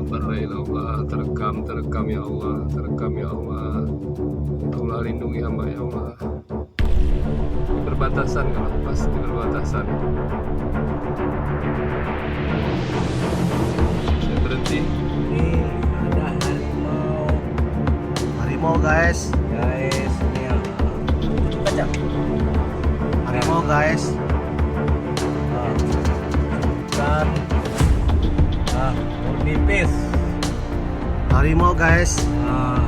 Bismillahirrahmanirrahim. Allah terekam ya Allah, terekam ya Allah. Allah lindungi hamba ya Allah. Berbatasan kalau pasti berbatasan. Saya berhenti. Ini ada harimau. Harimau guys, Guys, ini ya. Tutup kaca. harimau guys. Kan. Nipis. Harimau guys. Nah,